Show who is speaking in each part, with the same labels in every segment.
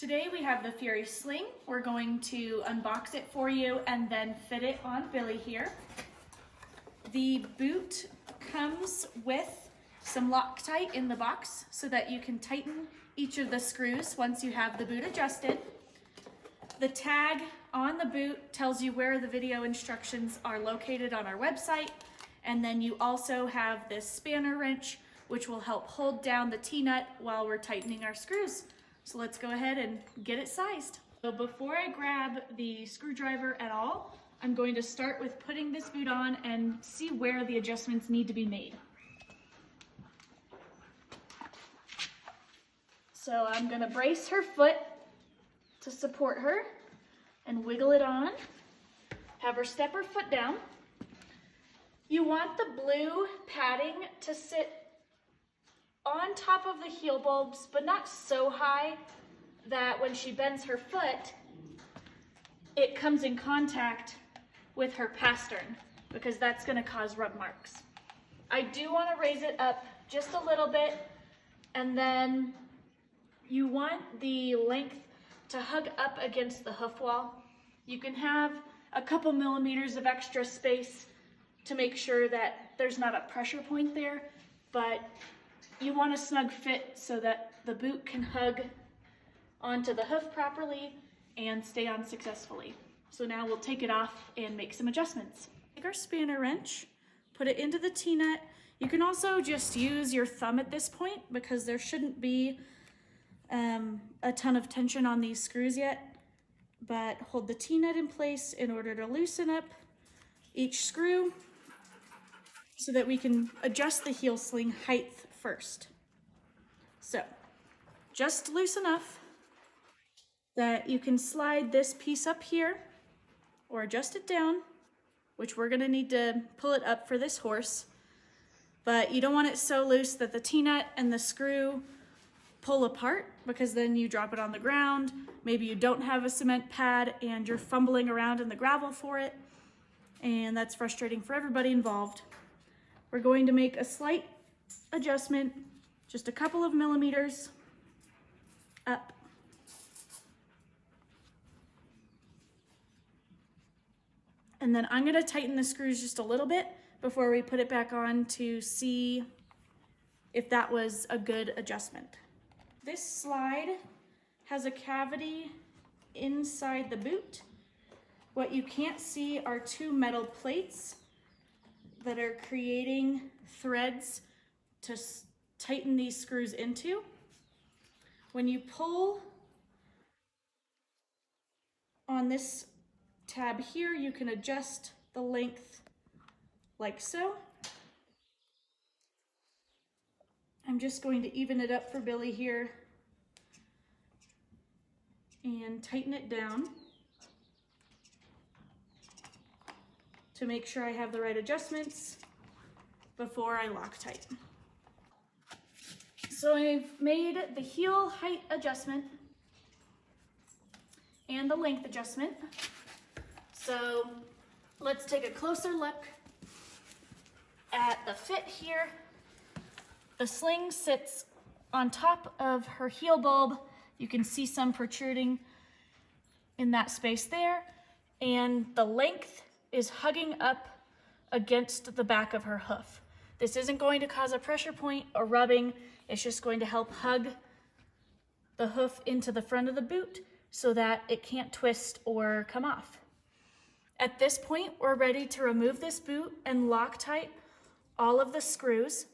Speaker 1: Today we have the Fury Sling. We're going to unbox it for you and then fit it on Billy here. The boot comes with some LocTite in the box so that you can tighten each of the screws once you have the boot adjusted. The tag on the boot tells you where the video instructions are located on our website, and then you also have this spanner wrench which will help hold down the T-nut while we're tightening our screws. So let's go ahead and get it sized. So before I grab the screwdriver at all, I'm going to start with putting this boot on and see where the adjustments need to be made. So I'm going to brace her foot to support her and wiggle it on. Have her step her foot down. You want the blue padding to sit on top of the heel bulbs, but not so high that when she bends her foot, it comes in contact with her pastern, because that's going to cause rub marks. I do want to raise it up just a little bit, and then you want the length to hug up against the hoof wall. You can have a couple millimeters of extra space to make sure that there's not a pressure point there, but you want a snug fit so that the boot can hug onto the hoof properly and stay on successfully. So now we'll take it off and make some adjustments. Take our spanner wrench, put it into the T-nut. You can also just use your thumb at this point because there shouldn't be a ton of tension on these screws yet, but hold the T-nut in place in order to loosen up each screw so that we can adjust the heel sling height first. So just loose enough that you can slide this piece up here or adjust it down, which we're gonna need to pull it up for this horse, but you don't want it so loose that the T-nut and the screw pull apart, because then you drop it on the ground. Maybe you don't have a cement pad and you're fumbling around in the gravel for it, and that's frustrating for everybody involved. We're going to make a slight adjustment, just a couple of millimeters up. And then I'm going to tighten the screws just a little bit before we put it back on to see if that was a good adjustment. This slide has a cavity inside the boot. What you can't see are two metal plates that are creating threads to tighten these screws into. When you pull on this tab here, you can adjust the length like so. I'm just going to even it up for Billy here and tighten it down to make sure I have the right adjustments before I LocTite. So I've made the heel height adjustment and the length adjustment. So let's take a closer look at the fit here. The sling sits on top of her heel bulb. You can see some protruding in that space there, and the length is hugging up against the back of her hoof. This isn't going to cause a pressure point or rubbing. It's just going to help hug the hoof into the front of the boot so that it can't twist or come off. At this point, we're ready to remove this boot and LocTite all of the screws.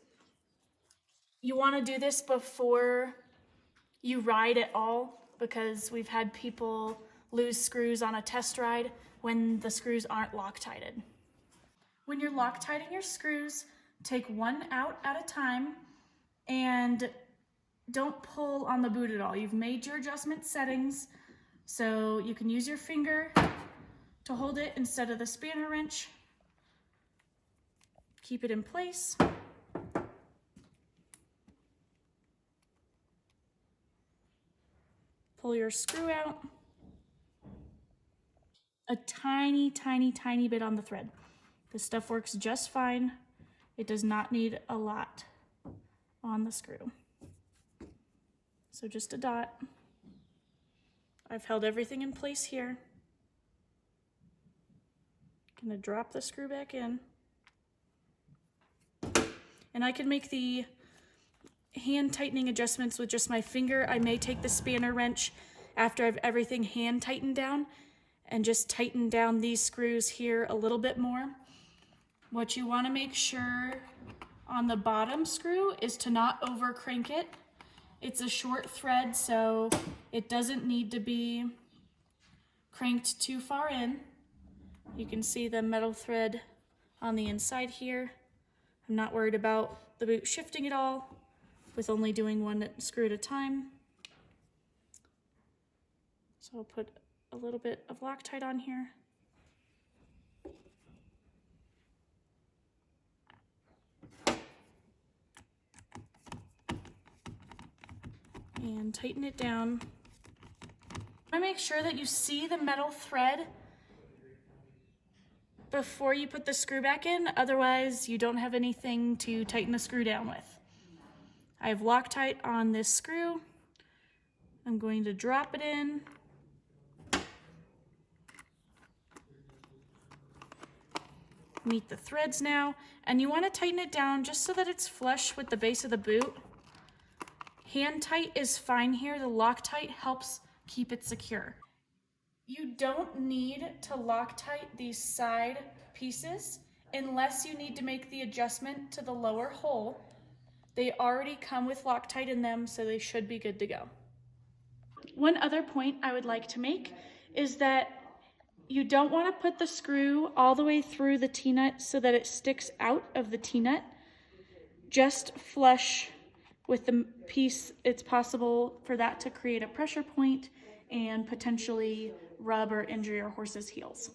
Speaker 1: You want to do this before you ride at all, because we've had people lose screws on a test ride when the screws aren't LocTited. When you're LocTiting your screws, take one out at a time and don't pull on the boot at all. You've made your adjustment settings, so you can use your finger to hold it instead of the spanner wrench. Keep it in place. Pull your screw out. A tiny, tiny, tiny bit on the thread. This stuff works just fine. It does not need a lot on the screw. So just a dot. I've held everything in place here. Gonna drop the screw back in. And I can make the hand tightening adjustments with just my finger. I may take the spanner wrench after I've everything hand tightened down and just tighten down these screws here a little bit more. What you want to make sure on the bottom screw is to not over crank it. It's a short thread, so it doesn't need to be cranked too far in. You can see the metal thread on the inside here. I'm not worried about the boot shifting at all with only doing one screw at a time. So I'll put a little bit of LocTite on here. And tighten it down. I make sure that you see the metal thread before you put the screw back in, otherwise you don't have anything to tighten the screw down with. I have LocTite on this screw. I'm going to drop it in. Meet the threads now, and you want to tighten it down just so that it's flush with the base of the boot. Hand tight is fine here. The LocTite helps keep it secure. You don't need to LocTite these side pieces unless you need to make the adjustment to the lower hole. They already come with LocTite in them, so they should be good to go. One other point I would like to make is that you don't want to put the screw all the way through the T-nut so that it sticks out of the T-nut. Just flush with the piece. It's possible for that to create a pressure point and potentially rub or injure your horse's heels.